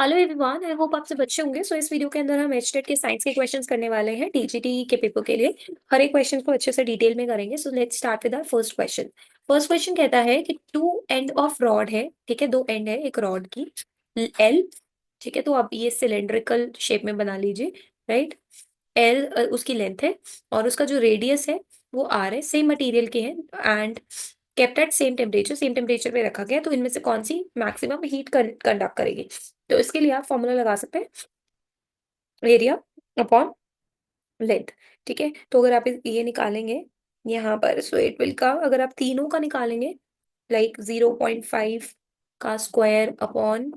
Hello everyone, I hope आप सब अच्छे होंगे। सो इस वीडियो के अंदर हम एचटेट के साइंस के क्वेश्चंस करने वाले हैं टीजीटी के पेपर के लिए। हर एक क्वेश्चन को अच्छे से डिटेल में करेंगे। So let's start with our first question. First question कहता है कि टू एंड ऑफ रॉड है, ठीक है, दो एंड है एक रॉड की, एल, ठीक है। तो आप ये सिलेंड्रिकल शेप में बना लीजिए, राइट। एल उसकी लेंथ है और उसका जो रेडियस है वो आर है, सेम मटेरियल के हैं and kept at same temperature पे रखा गया। तो इनमें से कौन सी मैक्सिमम हीट कंडक्ट करेगी? तो इसके लिए आप फॉर्मूला लगा सकते हैं, एरिया अपॉन लेंथ, ठीक है। तो अगर आप ये निकालेंगे यहाँ पर, सो इट विल का, अगर आप तीनों का निकालेंगे, लाइक 0.5 का स्क्वायर अपॉन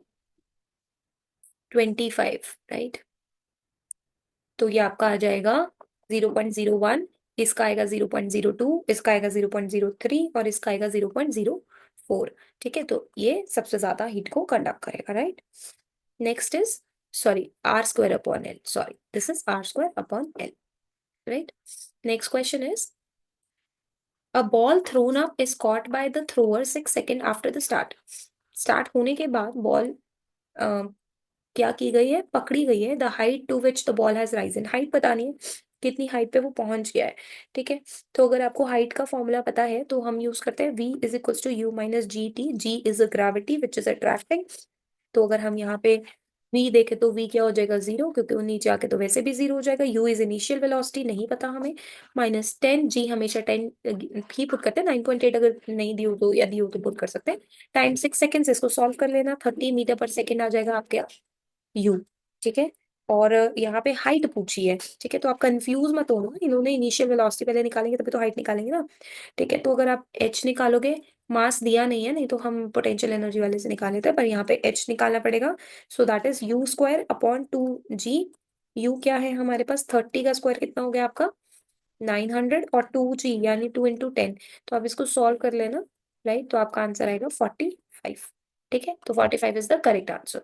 25, राइट। तो ये आपका आ जाएगा 0.01, इसका आएगा 0.02, इसका आएगा 0.03 और इसका आएगा 0.04, ठीक है। तो ये सबसे ज्यादा हीट को कंडक्ट करेगा, right. Next is, sorry, R square upon L, sorry, this is R square upon L, right. Next question is, a ball thrown up is caught by the thrower 6 second after the start. Start होने के बाद ball क्या की गई है, पकड़ी गई है। The height to which the ball has risen, height बतानी है कितनी हाइट पे वो पहुंच गया है, ठीक है। तो अगर आपको हाइट का फॉर्मूला पता है तो हम यूज करते हैं v is equals to u minus g t. G is a gravity which is attracting. तो अगर हम यहाँ पे v देखे तो v क्या हो जाएगा, 0, क्योंकि वो नीचे आके तो वैसे भी 0 हो जाएगा। u इज इनिशियल वेलोसिटी, नहीं पता हमें, -10। g हमेशा 10 ही पुट करते हैं, 9.8 अगर नहीं दी हो तो, या दी हो तो पुट कर सकते हैं। टाइम 6 सेकेंड्स, इसको सॉल्व कर लेना, 30 मीटर पर सेकेंड आ जाएगा आपके यू, ठीक है। और यहाँ पे हाइट पूछी है, ठीक है। तो आप कंफ्यूज मत हो ना, इन्होंने इनिशियल वेलोसिटी पहले निकालेंगे तभी तो हाइट निकालेंगे ना, ठीक है। तो अगर आप एच निकालोगे, मास दिया नहीं है, नहीं तो हम पोटेंशियल एनर्जी वाले से निकाल लेते हैं, पर यहाँ पे एच निकालना पड़ेगा। So that is u square upon 2 g. U क्या है हमारे पास, 30 का स्क्वायर कितना हो गया आपका, 900, और 2 जी यानी 2 × 10। तो आप इसको सॉल्व कर लेना, राइट। तो आपका आंसर आएगा 45, ठीक है। तो 45 is the correct answer.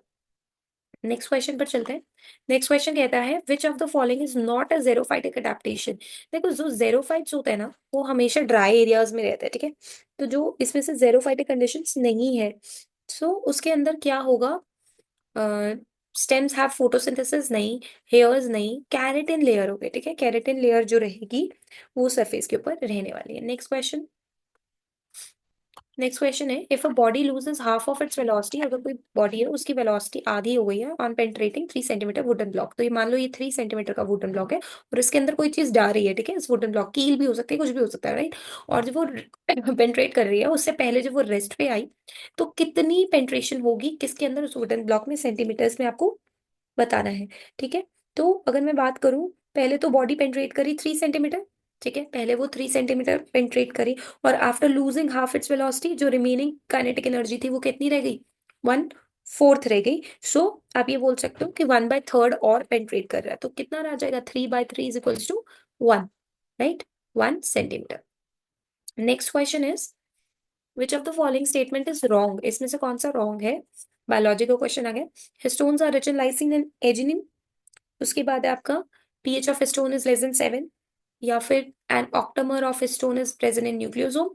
Next question पर चलते हैं। नेक्स्ट क्वेश्चन कहता है, विच of the following is not a xerophytic adaptation. देखो, जो जेरोफाइट्स होते हैं ना वो हमेशा ड्राई एरियाज में रहते हैं, ठीक है। तो जो इसमें से जेरोफाइटिक कंडीशंस नहीं है, सो उसके अंदर क्या होगा, स्टेम्स हैव फोटोसिंथेसिस नहीं, हेयर्स नहीं, कैरेटिन लेयर हो गए, ठीक है। कैरेटिन लेयर जो रहेगी वो सरफेस के ऊपर रहने वाली है। नेक्स्ट क्वेश्चन है, if a body loses half of its velocity, अगर कोई बॉडी है उसकी वेलोसिटी आधी हो गई है on penetrating 3 centimetre wooden block. तो ये मान लो ये 3 सेंटीमीटर का वुडन ब्लॉक है और इसके अंदर कोई चीज जा रही है, ठीक है। इस वुडन ब्लॉक, कील भी हो सकती है, कुछ भी हो सकता है, राइट। और जब वो पेंट्रेट कर रही है, उससे पहले जब वो रेस्ट पे आई, तो कितनी पेंट्रेशन होगी किसके अंदर, उस वुडन ब्लॉक में, सेंटीमीटर्स में आपको बताना है, ठीक है। तो अगर मैं बात करूं, पहले तो बॉडी पेंट्रेट करी 3 सेंटीमीटर, ठीक है, पहले वो 3 सेंटीमीटर पेंट्रेट करी, और after losing half its velocity जो रिमेनिंग काइनेटिक एनर्जी थी वो कितनी रह गई, 1/4 रह गई। सो आप ये बोल सकते हो कि 1/3 और पेंट्रेट कर रहा है, तो कितना रह जाएगा, 3/3 is equals to 1, right, 1 centimetre. Next question is, which of the following statement is wrong, इसमें से कौन सा रॉन्ग है। बायोलॉजी का क्वेश्चन आ गया। Stones are rich in lysine and arginine, उसके बाद है आपका pH of stone is less than 7, या फिर an octamer of stone is present in nucleosome,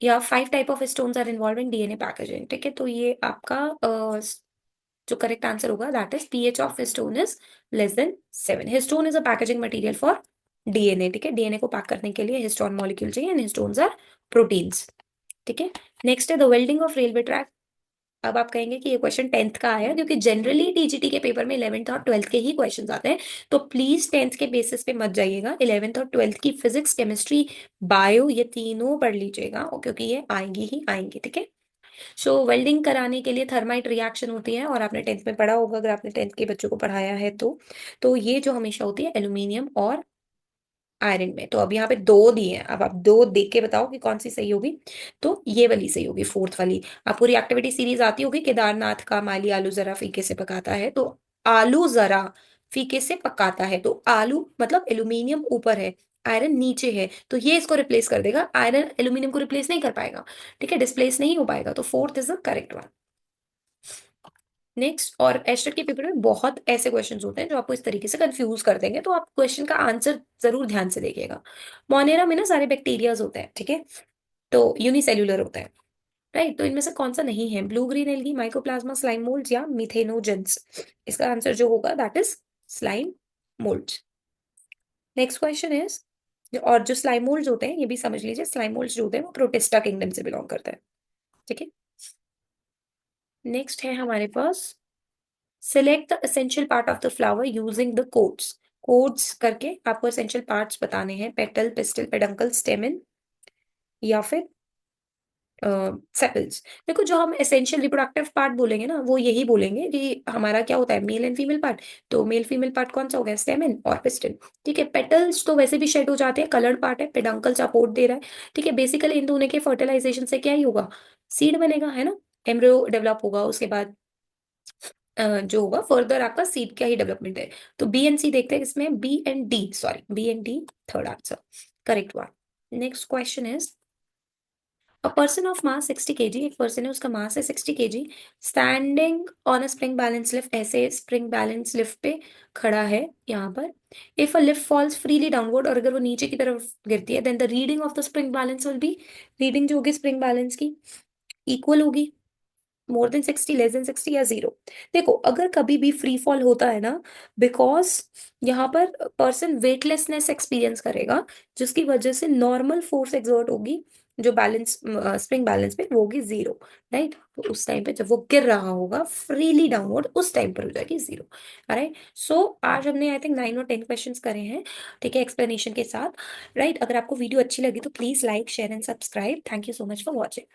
या 5 type of stones are involved in DNA packaging, ठीक है। तो ये आपका जो करेक्ट आंसर होगा that is pH of stone is less than 7। Histone is a packaging material for DNA, ठीक है। डीएनए को पैक करने के लिए हिस्टोन मॉलिक्यूल चाहिए एंड हिस्टोन्स आर प्रोटीन्स, ठीक है। नेक्स्ट है the welding of railway track. अब आप कहेंगे कि ये क्वेश्चन 10th का आया, क्योंकि जनरली टीजीटी के पेपर में 11th और 12th के ही क्वेश्चन आते हैं। तो प्लीज 10th के बेसिस पे मत जाइएगा, 11th और 12th की फिजिक्स, केमिस्ट्री, बायो, ये तीनों पढ़ लीजिएगा, क्योंकि ये आएंगी ही आएंगी, ठीक है। सो वेल्डिंग कराने के लिए थर्माइट रिएक्शन होती है, और आपने 10th में पढ़ा होगा अगर आपने 10th के बच्चों को पढ़ाया है तो ये जो हमेशा होती है एल्यूमिनियम और आयरन में। तो अब यहाँ पे दो दिए हैं, अब आप दो देख के बताओ कि कौन सी सही होगी। तो ये वाली सही होगी, फोर्थ वाली। आप पूरी एक्टिविटी सीरीज आती होगी, केदारनाथ का माली आलू जरा फीके से पकाता है, तो आलू जरा फीके से पकाता है, तो आलू मतलब एल्यूमिनियम ऊपर है, आयरन नीचे है, तो ये इसको रिप्लेस कर देगा, आयरन एल्यूमिनियम को रिप्लेस नहीं कर पाएगा, ठीक है, डिस्प्लेस नहीं हो पाएगा। तो fourth is the correct one. Next, और एस्टेट के पेपर में बहुत ऐसे क्वेश्चंस होते हैं जो आपको इस तरीके से कंफ्यूज कर देंगे, तो आप क्वेश्चन का आंसर जरूर ध्यान से देखिएगा। मोनेरा में ना सारे बैक्टीरियाज होते हैं, ठीक है, तो यूनिसेल्युलर होते हैं। राइट, तो इनमें से कौन सा नहीं है? Blue green algae, mycoplasma, slime moulds या मिथेनोजेंस? इसका आंसर जो होगा that is slime moulds. Next question is, और जो स्लाइम मोल्ड्स होते हैं ये भी समझ लीजिए, स्लाइम मोल्ड्स जो होते हैं वो प्रोटिस्टा किंगडम से बिलोंग करते हैं। ठीक है, नेक्स्ट है हमारे पास, select the essential part of the flower using the codes. Codes करके आपको एसेंशियल पार्ट्स बताने हैं, पेटल, पिस्टल, पेडंकल, स्टेमन या फिर सेपल्स। देखो जो हम एसेंशियल रिप्रोडक्टिव पार्ट बोलेंगे ना, वो यही बोलेंगे कि हमारा क्या होता है, मेल एंड फीमेल पार्ट। तो मेल फीमेल पार्ट कौन सा हो गया? स्टेमन और पिस्टन। ठीक है, पेटल्स तो वैसे भी शेड हो जाते हैं, कलर्ड पार्ट है, पेडंकल सपोर्ट दे रहा है। ठीक है, बेसिकली इन दोनों के फर्टिलाइजेशन से क्या ही होगा, सीड बनेगा, है ना, एम्ब्रियो डेवलप होगा, उसके बाद जो होगा फर्दर आपका सीड का ही डेवलपमेंट है। तो बी एंड सी देखते हैं इसमें, B and D, sorry B and D, third answer correct one. Next question is, a person of mass 60 KG, एक पर्सन है उसका मास है 60 KG, standing on a spring balance lift, ऐसे स्प्रिंग बैलेंस लिफ्ट पे खड़ा है यहाँ पर। If a lift falls freely downward, और अगर वो नीचे की तरफ गिरती है, then the reading of the spring balance will B, reading जो होगी स्प्रिंग बैलेंस की इक्वल होगी, मोर देन 60, लेस देन 60 या जीरो। देखो अगर कभी भी फ्री फॉल होता है ना, बिकॉज यहाँ पर पर्सन वेटलेसनेस एक्सपीरियंस करेगा, जिसकी वजह से नॉर्मल फोर्स एक्सर्ट होगी जो बैलेंस स्प्रिंग बैलेंस पे, वो होगी जीरो। राइट, तो उस टाइम पे जब वो गिर रहा होगा फ्रीली डाउनवर्ड, उस टाइम पर हो जाएगी जीरो। राइट, सो आज हमने आई थिंक 9 और 10 क्वेश्चंस करे हैं, ठीक है, एक्सप्लेनेशन के साथ। राइट, अगर आपको वीडियो अच्छी लगी तो please like, share and subscribe. Thank you so much for watching.